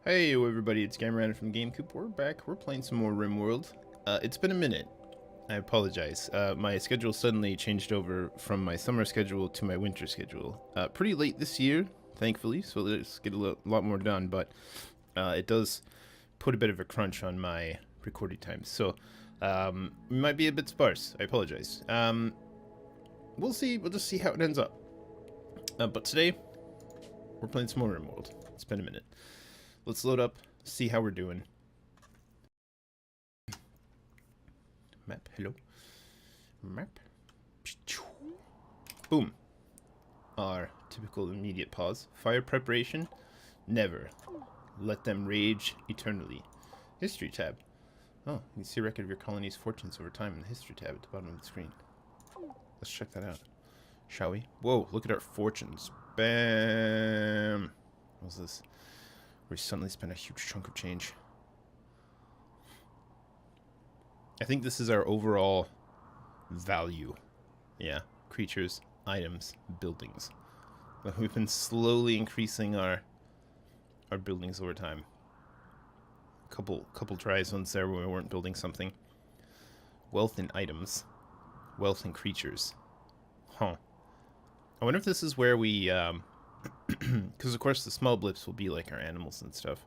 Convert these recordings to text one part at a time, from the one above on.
Hey everybody, it's Cameron from TheGameCoop. We're back. We're playing some more RimWorld. It's been a minute. I apologize. My schedule suddenly changed over from my summer schedule to my winter schedule. Pretty late this year, thankfully, so let's get a lot more done, but it does put a bit of a crunch on my recording time. So we might be a bit sparse. I apologize. We'll see. We'll just see how it ends up. But today, we're playing some more RimWorld. It's been a minute. Let's load up, see how we're doing. Map, hello. Map. Boom. Our typical immediate pause. Fire preparation. Never. Let them rage eternally. History tab. Oh, you can see a record of your colony's fortunes over time in the history tab at the bottom of the screen. Let's check that out. Shall we? Whoa, look at our fortunes. Bam. What's this? We suddenly spent a huge chunk of change. I think this is our overall value. Yeah, creatures, items, buildings. We've been slowly increasing our buildings over time. Couple tries once there where we weren't building something. Wealth in items. Wealth in creatures. Huh. I wonder if this is where we because of course the small blips will be like our animals and stuff.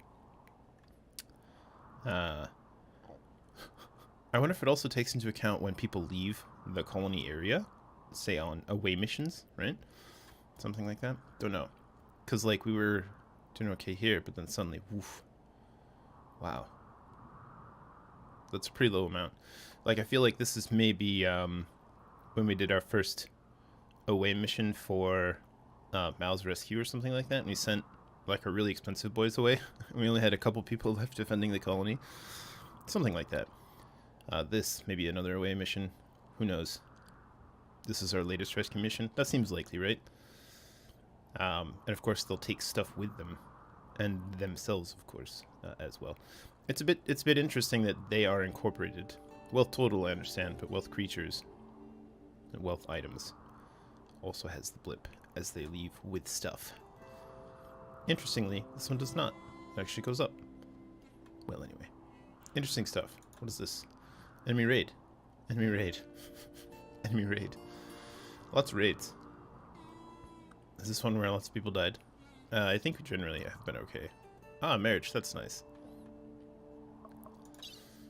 I wonder if it also takes into account when people leave the colony area, say on away missions, right? Something like that. Don't know. Because like we were doing okay here, but then suddenly, woof. Wow. That's a pretty low amount. Like I feel like this is maybe when we did our first away mission for Mao's rescue or something like that, and we sent like our really expensive boys away. We only had a couple people left defending the colony. Something like that. This may be another away mission. Who knows? This is our latest rescue mission. That seems likely, right? And of course they'll take stuff with them, and themselves, of course, as well. It's a bit interesting that they are incorporated. Wealth total, I understand, but wealth creatures and wealth items also has the blip as they leave with stuff. Interestingly, this one does not. It actually goes up. Well, anyway. Interesting stuff. What is this? Enemy raid. Enemy raid. Enemy raid. Lots of raids. Is this one where lots of people died? I think we generally have been okay. Ah, marriage. That's nice.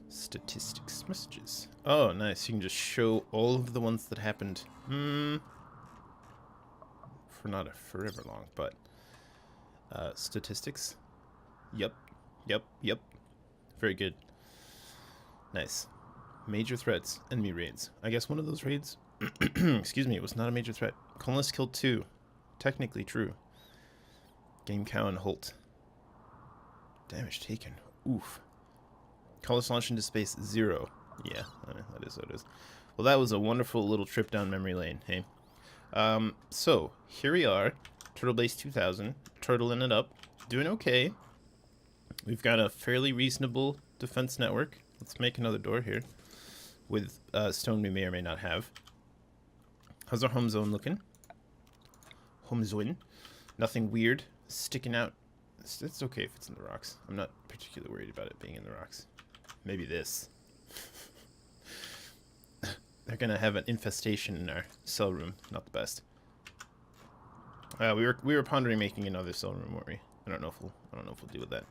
Statistics messages. Oh, nice. You can just show all of the ones that happened. For not a forever long, but statistics. Yep. Very good. Nice. Major threats. Enemy raids. I guess one of those raids excuse me, it was not a major threat. Colonists killed 2. Technically true. Game Cow and Holt. Damage taken. Oof. Colonists launched into space 0. Yeah, that is what it is. Well, that was a wonderful little trip down memory lane, hey? So, here we are, Turtle Base 2000, turtling it up, doing okay. We've got a fairly reasonable defense network. Let's make another door here, with stone we may or may not have. How's our home zone looking? Home zone. Nothing weird sticking out. It's okay if it's in the rocks. I'm not particularly worried about it being in the rocks. Maybe this. They're gonna have an infestation in our cell room. Not the best. We were pondering making another cell room, weren't we? I don't know if we'll deal with that.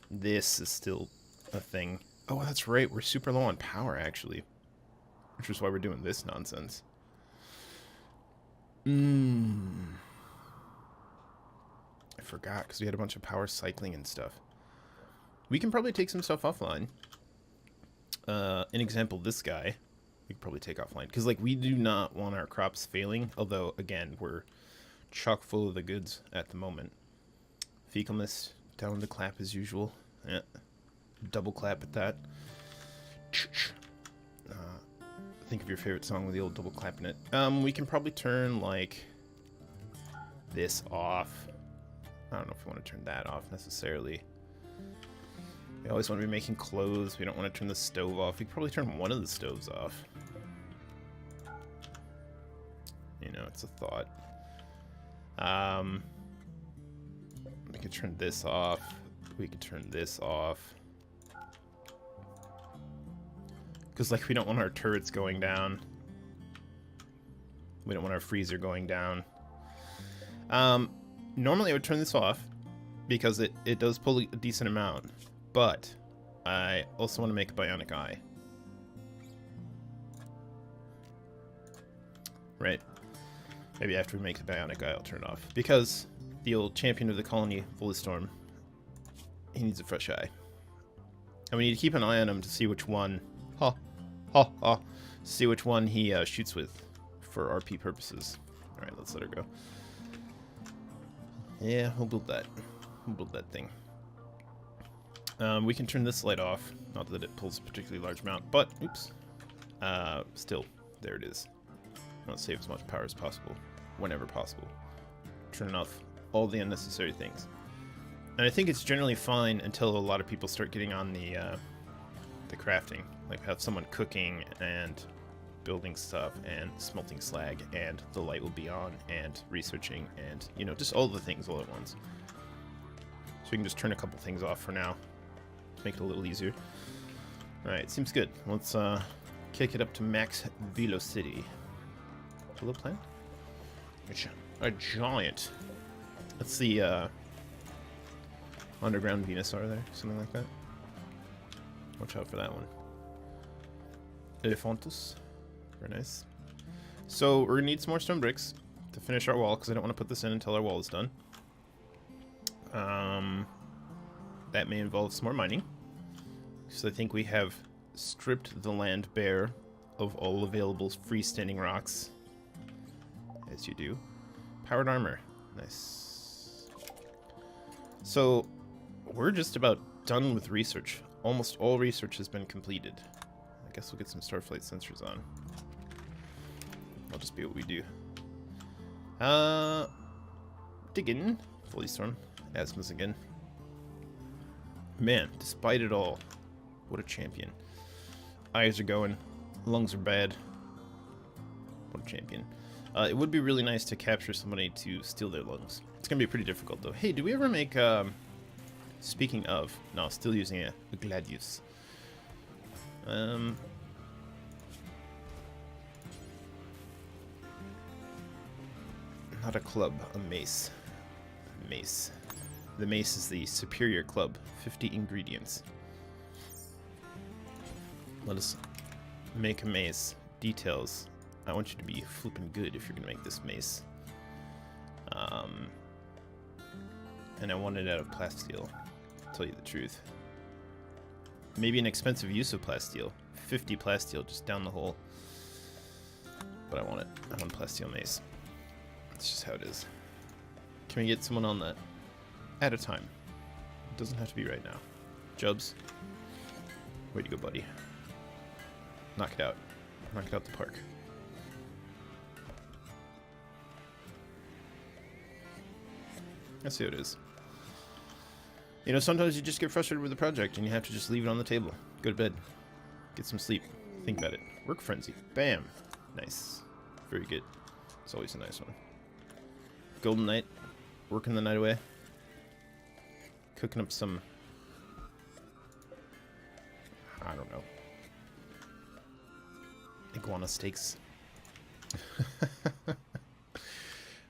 This is still a thing. Oh, that's right. We're super low on power, actually, which is why we're doing this nonsense. I forgot because we had a bunch of power cycling and stuff. We can probably take some stuff offline. An example, this guy. We could probably take offline because like we do not want our crops failing, although again we're chock full of the goods at the moment. Fecal mist down the clap as usual. Yeah, double clap at that. Think of your favorite song with the old double clap in it. We can probably turn like this off. I don't know if we want to turn that off necessarily. We always want to be making clothes. We don't want to turn the stove off. We could probably turn one of the stoves off. You know, it's a thought. We could turn this off. We can turn this off. Because, like, we don't want our turrets going down. We don't want our freezer going down. Normally I would turn this off because it does pull a decent amount. But I also want to make a bionic eye. Right. Maybe after we make the bionic eye, I'll turn it off. Because the old champion of the colony, VoliStorm, he needs a fresh eye. And we need to keep an eye on him to see which one... see which one he shoots with for RP purposes. Alright, let's let her go. Yeah, we'll build that. We'll build that thing. We can turn this light off. Not that it pulls a particularly large amount, but, oops. Still, there it is. I want to save as much power as possible, whenever possible. Turn off all the unnecessary things. And I think it's generally fine until a lot of people start getting on the crafting. Like have someone cooking and building stuff and smelting slag, and the light will be on, and researching, and, you know, just all the things all at once. So we can just turn a couple things off for now to make it a little easier. Alright, seems good. Let's kick it up to max velocity. Hello, plant? A giant. That's the underground Venusaur there, something like that. Watch out for that one. Elephantus. Very nice. So we're gonna need some more stone bricks to finish our wall, because I don't want to put this in until our wall is done. That may involve some more mining, because I think we have stripped the land bare of all available freestanding rocks. As you do. Powered armor. Nice. So, we're just about done with research. Almost all research has been completed. I guess we'll get some starflight sensors on. That'll just be what we do. Digging. VoliStorm. Asthma's again. Man, despite it all, what a champion. Eyes are going. Lungs are bad. What a champion. It would be really nice to capture somebody to steal their lungs. It's going to be pretty difficult, though. Hey, do we ever make, speaking of... No, still using a Gladius. Not a club, a mace. Mace. The mace is the superior club. 50 ingredients. Let us make a mace. Details. I want you to be flipping good if you're going to make this mace. And I want it out of plasteel, to tell you the truth. Maybe an expensive use of plasteel. 50 plasteel just down the hole. But I want it. I want a plasteel mace. That's just how it is. Can we get someone on that? At a time. It doesn't have to be right now. Jubs. Way to go, buddy. Knock it out. Knock it out the park. That's how it is. You know, sometimes you just get frustrated with the project and you have to just leave it on the table. Go to bed. Get some sleep. Think about it. Work frenzy. Bam. Nice. Very good. It's always a nice one. Golden night. Working the night away. Cooking up some... I don't know. Iguana steaks.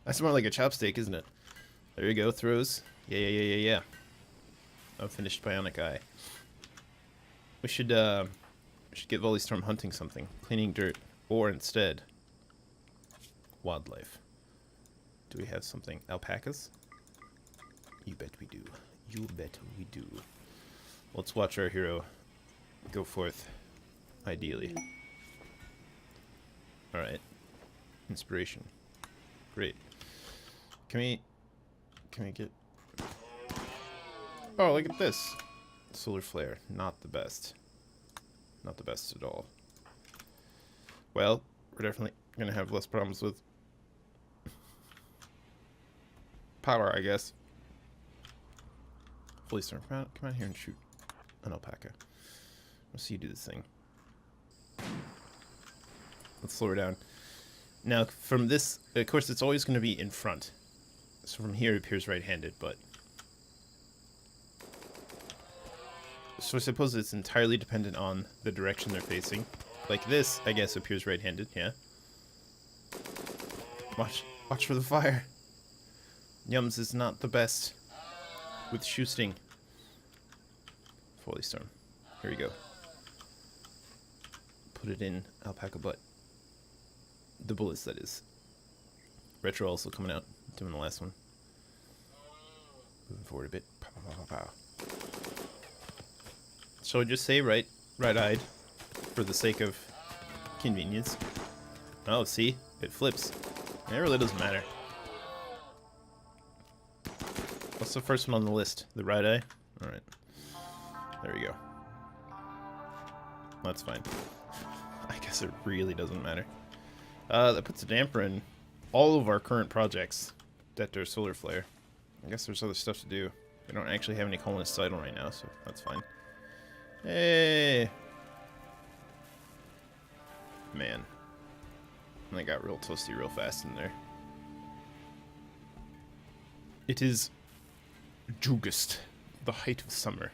That's more like a chopstick, isn't it? There you go, throws. Yeah. Unfinished bionic eye. We should get VoliStorm hunting something. Cleaning dirt. Or instead, wildlife. Do we have something? Alpacas? You bet we do. You bet we do. Let's watch our hero go forth, ideally. Alright. Inspiration. Great. Can we get... Oh, look at this. Solar flare. Not the best. Not the best at all. Well, we're definitely going to have less problems with power, I guess. VoliStorm, come out here and shoot an alpaca. Let's see you do this thing. Let's slow her down. Now, from this, of course, it's always going to be in front. So from here, it appears right-handed, but So I suppose it's entirely dependent on the direction they're facing. Like this, I guess, appears right-handed, yeah. Watch for the fire. Yums is not the best with shooting. VoliStorm. Here we go. Put it in alpaca butt. The bullets, that is. Retro also coming out, doing the last one. Moving forward a bit. Pow, pow, pow, pow. Shall I just say right-eyed for the sake of convenience? Oh, see? It flips. It really doesn't matter. What's the first one on the list? The right eye? Alright. There we go. That's fine. I guess it really doesn't matter. That puts a damper in all of our current projects that are solar flare. I guess there's other stuff to do. We don't actually have any colonists idle right now, so that's fine. Hey! Man. I got real toasty real fast in there. It is August, the height of summer.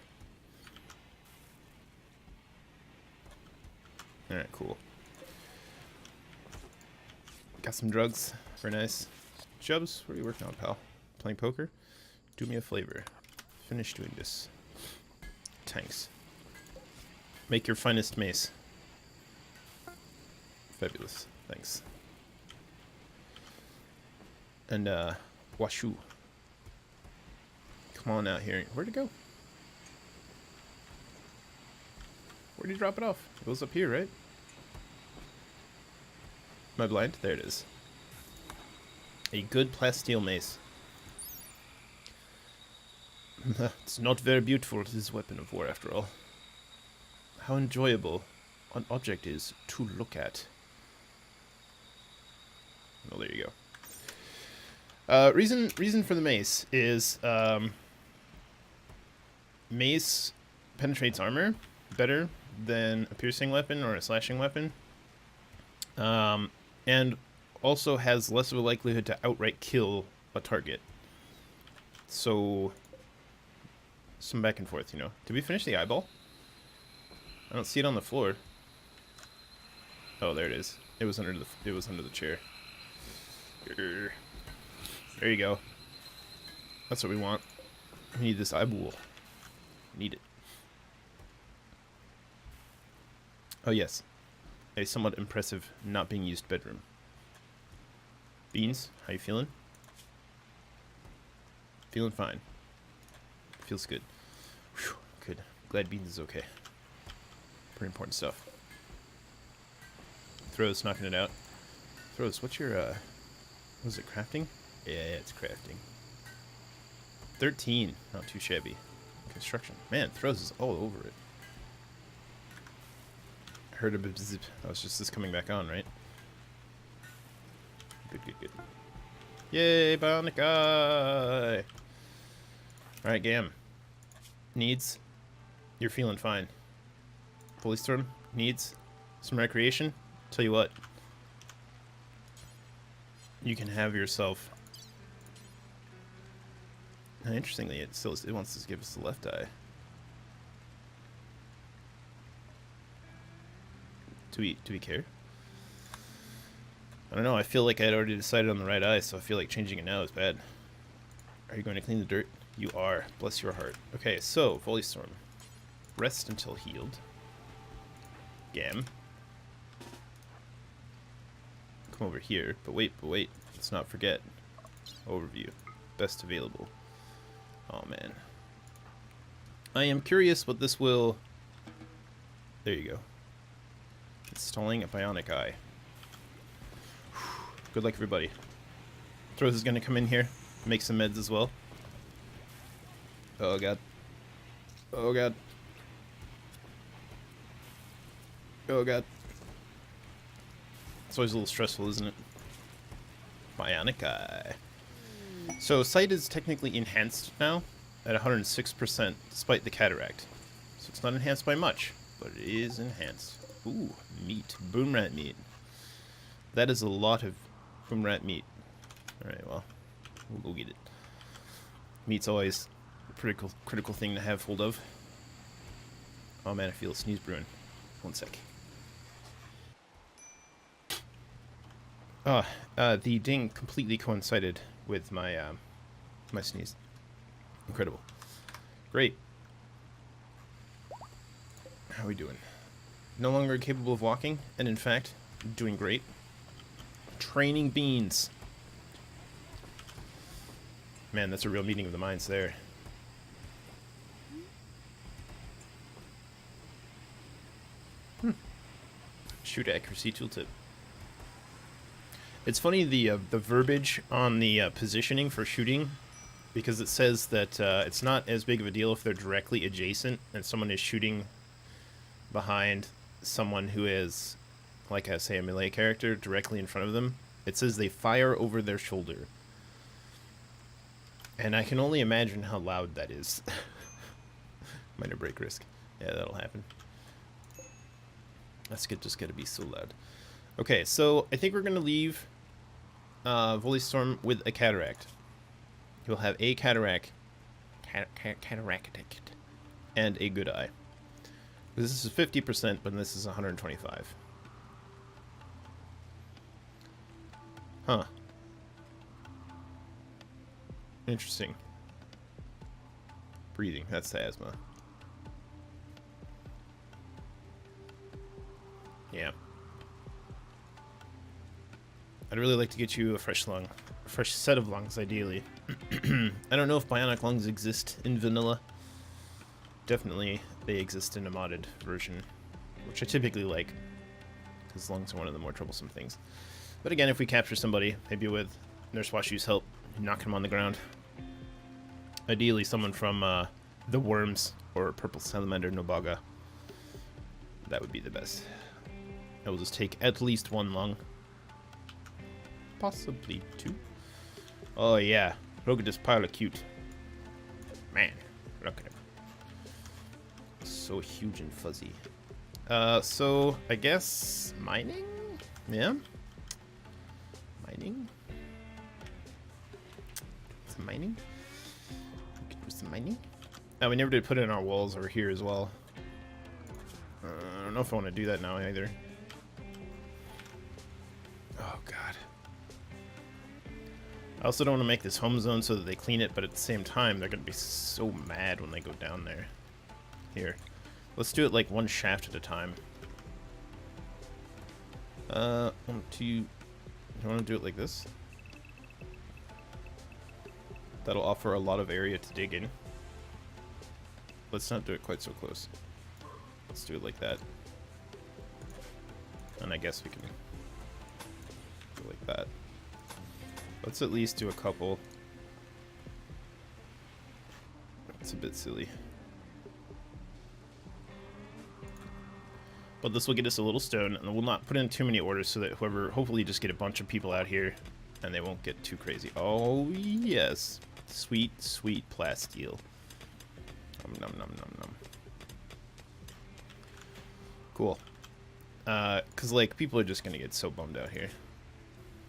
Alright, cool. Got some drugs. Very nice. Chubbs, what are you working on, pal? Playing poker? Do me a favor. Finish doing this. Thanks. Make your finest mace. Fabulous. Thanks. And, Washu. Come on out here. Where'd it go? Where'd you drop it off? It was up here, right? Am I blind? There it is. A good plasteel mace. It's not very beautiful, this weapon of war, after all. How enjoyable an object is to look at. Well, there you go. Reason for the mace is mace penetrates armor better than a piercing weapon or a slashing weapon, and also has less of a likelihood to outright kill a target. So some back and forth, you know. Did we finish the eyeball? I don't see it on the floor. Oh, there it is. It was under the chair. There you go. That's what we want. We need this eyeball. Need it. Oh yes. A somewhat impressive not being used bedroom. Beans, how you feeling? Feeling fine. Feels good. Whew, good. Glad Beans is okay. Pretty important stuff. Throws, knocking it out. Throws, what's your, what is it, crafting? Yeah, it's crafting. 13, not too shabby. Construction. Man, Throws is all over it. I heard a bit zip. That was just this coming back on, right? Good, good, good. Yay, bionic eye! Alright, Gam. Needs. You're feeling fine. VoliStorm needs some recreation. Tell you what. You can have yourself. Now, interestingly, it wants to give us the left eye. Do we care? I don't know. I feel like I'd already decided on the right eye, so I feel like changing it now is bad. Are you going to clean the dirt? You are. Bless your heart. Okay, so VoliStorm. Rest until healed. Gam. Come over here. But wait. Let's not forget. Overview. Best available. Oh, man. I am curious what this will... There you go. Installing a bionic eye. Good luck, everybody. Throws is going to come in here. Make some meds as well. Oh, God. Oh, God. Oh, God. It's always a little stressful, isn't it? Bionic eye. So, sight is technically enhanced now at 106% despite the cataract. So it's not enhanced by much, but it is enhanced. Ooh, meat. Boom rat meat. That is a lot of boom rat meat. Alright, well, we'll go get it. Meat's always a critical thing to have hold of. Oh man, I feel a sneeze brewing. One sec. Oh, the ding completely coincided with my my sneeze. Incredible. Great. How are we doing? No longer capable of walking, and in fact, doing great. Training beans. Man, that's a real meeting of the minds there. Shoot accuracy tooltip. It's funny the verbiage on the positioning for shooting, because it says that it's not as big of a deal if they're directly adjacent and someone is shooting behind someone who is, like I say, a melee character directly in front of them. It says they fire over their shoulder. And I can only imagine how loud that is. Minor break risk. Yeah, that'll happen. That's just gotta be so loud. Okay, so I think we're gonna leave VoliStorm with a cataract. He'll have a cataract, and a good eye. This is 50%, but this is 125. Huh. Interesting. Breathing, that's the asthma. Yeah. I'd really like to get you a fresh lung. A fresh set of lungs, ideally. I don't know if bionic lungs exist in vanilla. Definitely they exist in a modded version, which I typically like, because lungs are one of the more troublesome things. But again, if we capture somebody, maybe with Nurse Washu's help, knock him on the ground. Ideally someone from the Worms or Purple Salamander Nobaga. That would be the best. I will just take at least one lung. Possibly two. Oh yeah, look at this pile of cute. Man, look at him. So huge and fuzzy. So I guess mining? Yeah. Mining? Some mining? We could do some mining. We never did put in our walls over here as well. I don't know if I want to do that now either. Oh god. I also don't want to make this home zone so that they clean it, but at the same time they're going to be so mad when they go down there. Here. Let's do it like one shaft at a time. 1, 2. You want to do it like this? That'll offer a lot of area to dig in. Let's not do it quite so close. Let's do it like that. And I guess we can do it like that. Let's at least do a couple. It's a bit silly. But this will get us a little stone, and we'll not put in too many orders so that whoever, hopefully just get a bunch of people out here, and they won't get too crazy. Oh, yes. Sweet, sweet plasteel. Nom, nom, nom, nom. Cool. Because, like, people are just going to get so bummed out here.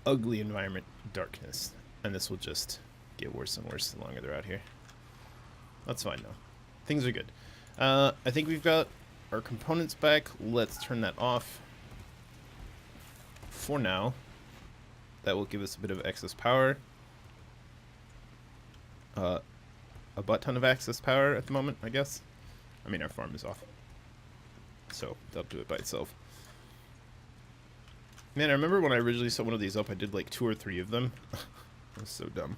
Ugly environment, darkness. And this will just get worse and worse the longer they're out here. That's fine, though. Things are good. I think we've got our components back. Let's turn that off. For now. That will give us a bit of excess power. A butt ton of excess power at the moment, I guess. I mean, our farm is off. So, that'll do it by itself. Man, I remember when I originally set one of these up, I did like 2 or 3 of them. That was so dumb.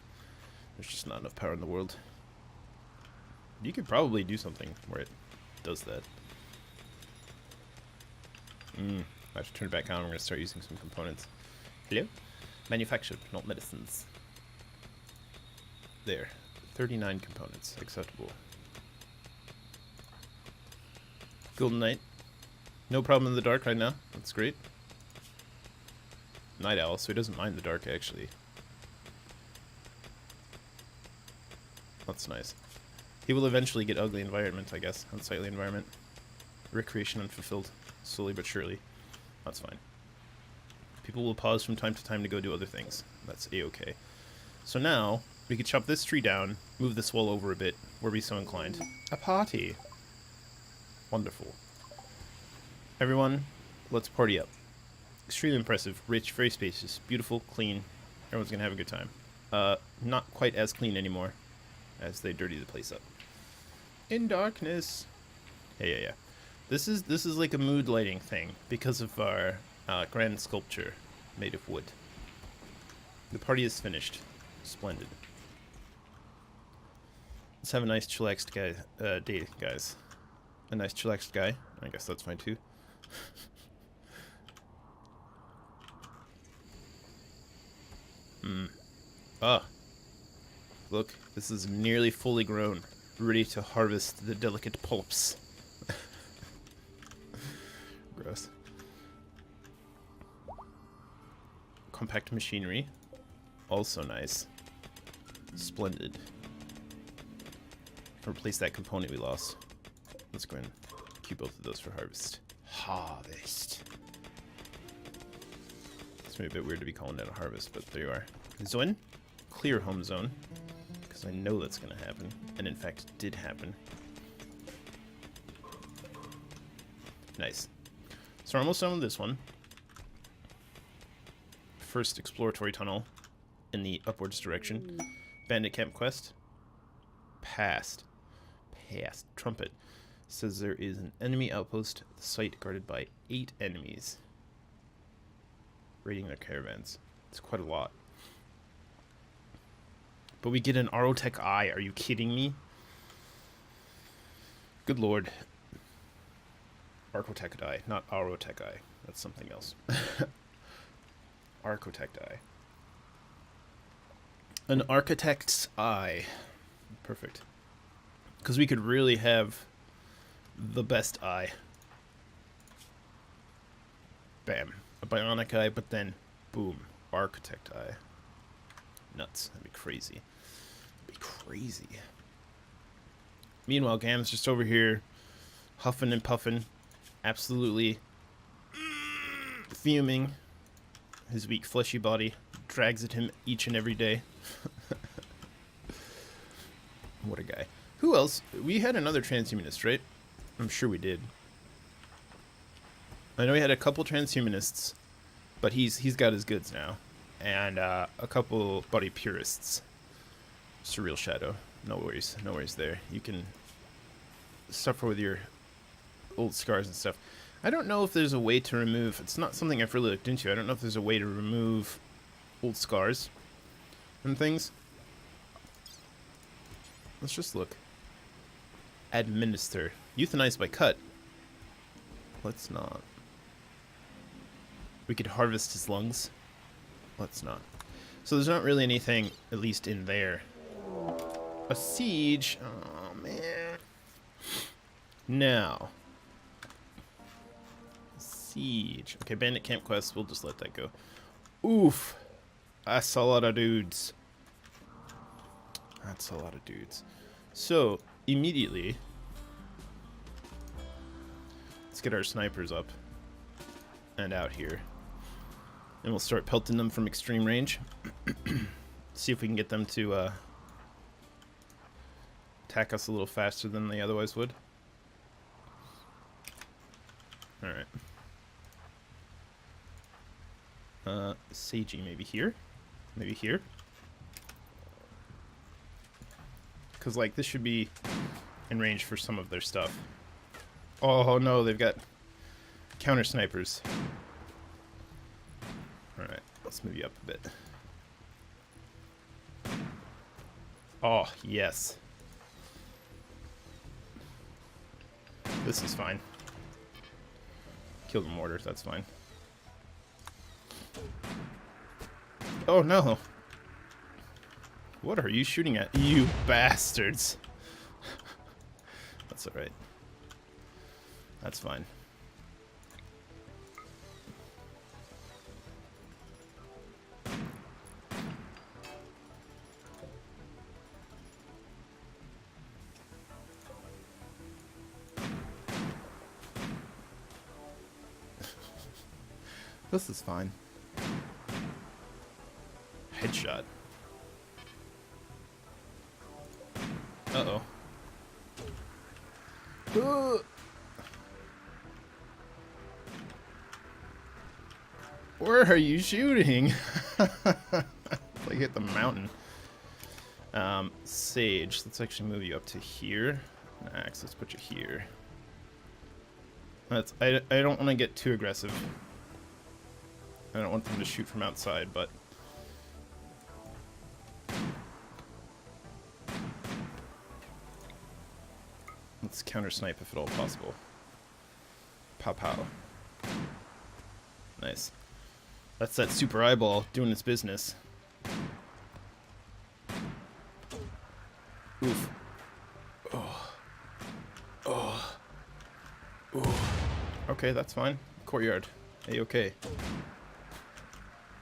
There's just not enough power in the world. You could probably do something where it does that. I have to turn it back on. I'm going to start using some components. Hello? Manufactured, not medicines. There. 39 components. Acceptable. Golden Knight. No problem in the dark right now. That's great. Night Owl, so he doesn't mind the dark, actually. That's nice. He will eventually get ugly environment, I guess. Unsightly environment. Recreation unfulfilled. Slowly but surely. That's fine. People will pause from time to time to go do other things. That's a-okay. So now, we could chop this tree down, move this wall over a bit, were we so inclined. A party! Wonderful. Everyone, let's party up. Extremely impressive, rich, very spacious, beautiful, clean. Everyone's gonna have a good time. Not quite as clean anymore, as they dirty the place up. In darkness. Yeah. This is like a mood lighting thing because of our grand sculpture made of wood. The party is finished. Splendid. Let's have a nice chillaxed day, guys. A nice chillaxed guy. I guess that's fine too. Ah. Look, this is nearly fully grown, ready to harvest the delicate pulps. Gross. Compact machinery. Also nice. Splendid. Replace that component we lost. Let's go and keep both of those for harvest. Harvest. It's maybe a bit weird to be calling that a harvest, but there you are. Zone. Clear home zone. Because I know that's going to happen. And in fact, it did happen. Nice. So we're almost done with this one. First exploratory tunnel in the upwards direction. Bandit camp quest. Passed. Trumpet. Says there is an enemy outpost at the site guarded by 8 enemies. Raiding their caravans. It's quite a lot. But we get an Arotech eye. Are you kidding me? Good lord. Architect eye, not Arotech eye. That's something else. Architect eye. An architect's eye. Perfect. Because we could really have the best eye. Bam. A bionic eye, but then, boom. Architect eye. Nuts. That'd be crazy. That'd be crazy. Meanwhile, Gam's just over here, huffing and puffing. Absolutely fuming. His weak, fleshy body drags at him each and every day. What a guy. Who else? We had another transhumanist, right? I'm sure we did. I know we had a couple transhumanists, but he's got his goods now. And a couple body purists. Surreal Shadow. No worries there. You can suffer with your old scars and stuff. I don't know if there's a way to remove... It's not something I've really looked into. I don't know if there's a way to remove old scars and things. Let's just look. Administer. Euthanize by cut. Let's not. We could harvest his lungs. Let's not. So there's not really anything, at least in there. A siege. Oh, man. Now. Siege. Okay, bandit camp quest. We'll just let that go. Oof. That's a lot of dudes. That's a lot of dudes. So, immediately, let's get our snipers up and out here. And we'll start pelting them from extreme range. See if we can get them to attack us a little faster than they otherwise would. Alright. Seiji, maybe here? Maybe here? Because, like, this should be in range for some of their stuff. Oh, no, they've got counter snipers. Alright, let's move you up a bit. Oh, yes. This is fine. Kill the mortars, that's fine. Oh, no. What are you shooting at? You bastards. That's alright. That's fine. This is fine. Headshot. Uh-oh. Where are you shooting? Like hit the mountain. Sage, let's actually move you up to here. Axe, let's put you here. That's I don't want to get too aggressive. I don't want them to shoot from outside, but let's counter snipe if at all possible. Pow pow. Nice. That's that super eyeball doing its business. Oof. Oh. Oh. Ooh. Okay, that's fine. Courtyard. A-okay.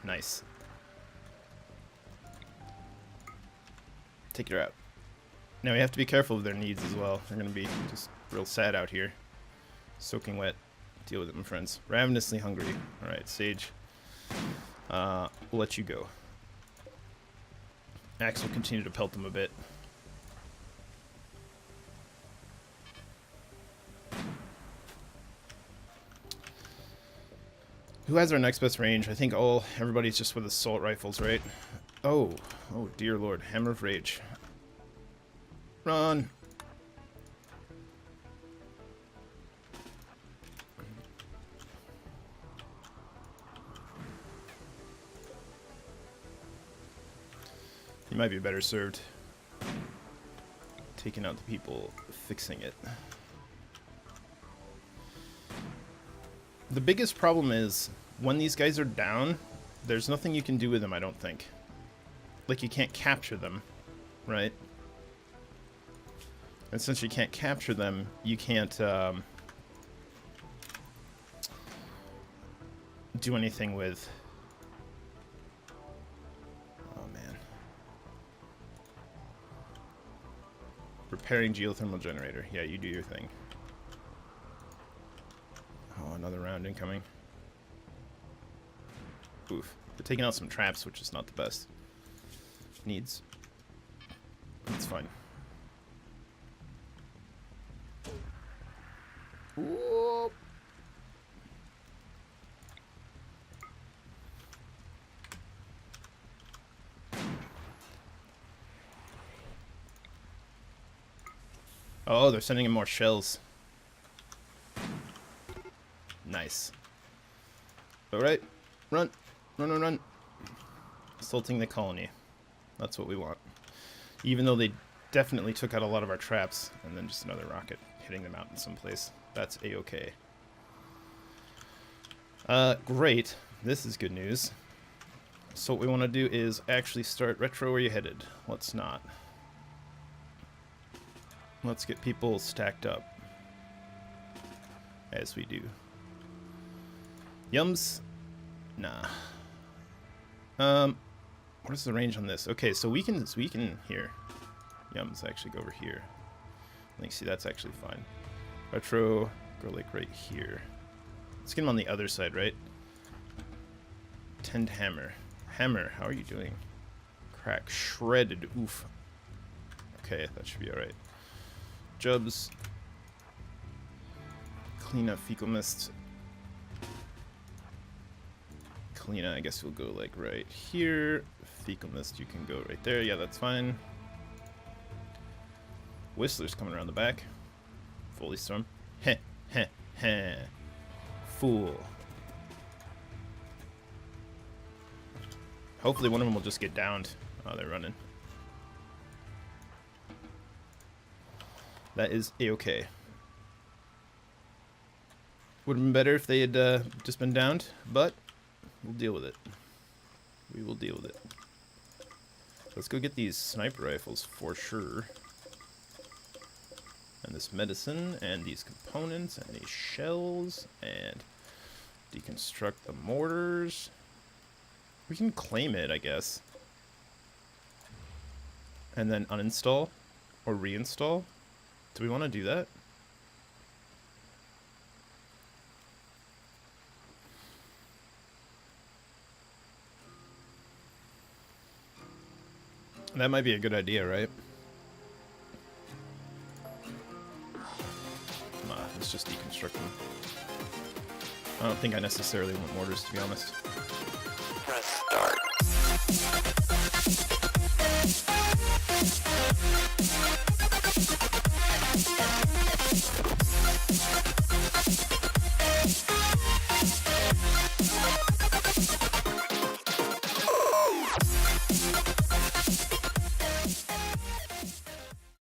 Nice. Take her out. Now we have to be careful of their needs as well. They're gonna be just real sad out here. Soaking wet. Deal with it, my friends. Ravenously hungry. Alright, Sage. We'll let you go. Axe will continue to pelt them a bit. Who has our next best range? I think everybody's just with assault rifles, right? Oh dear lord. Hammer of Rage. Run! You might be better served taking out the people fixing it. The biggest problem is when these guys are down, there's nothing you can do with them, I don't think. Like, you can't capture them, right? And since you can't capture them, you can't do anything with... Oh, man. Repairing geothermal generator. Yeah, you do your thing. Oh, another round incoming. Oof. They're taking out some traps, which is not the best. Needs. It's fine. Whoop. Oh, they're sending in more shells. Nice. Alright. Run. Run, run, run. Assaulting the colony. That's what we want. Even though they definitely took out a lot of our traps. And then just another rocket hitting them out in some place. That's A-okay. Great. This is good news. So what we want to do is actually start... Retro, where you headed? Let's not. Let's get people stacked up. As we do. Yums? Nah. What is the range on this? Okay, so we can here. Yums, actually go over here. I think, see, that's actually fine. Retro, go like right here. Let's get him on the other side, right? Tend hammer. Hammer, how are you doing? Crack, shredded, oof. Okay, that should be alright. Jubs. Clean up fecal mist. Kalina, I guess we'll go like right here. Fecal mist, you can go right there. Yeah, that's fine. Whistler's coming around the back. VoliStorm. Heh, heh, heh. Fool. Hopefully one of them will just get downed. Oh, they're running. That is A-okay. Would have been better if they had just been downed, but we'll deal with it. We will deal with it. Let's go get these sniper rifles for sure. And this medicine, and these components, and these shells, and deconstruct the mortars. We can claim it, I guess. And then uninstall or reinstall. Do we want to do that? That might be a good idea, right? Let's just deconstruct them. I don't think I necessarily want mortars, to be honest. Press start.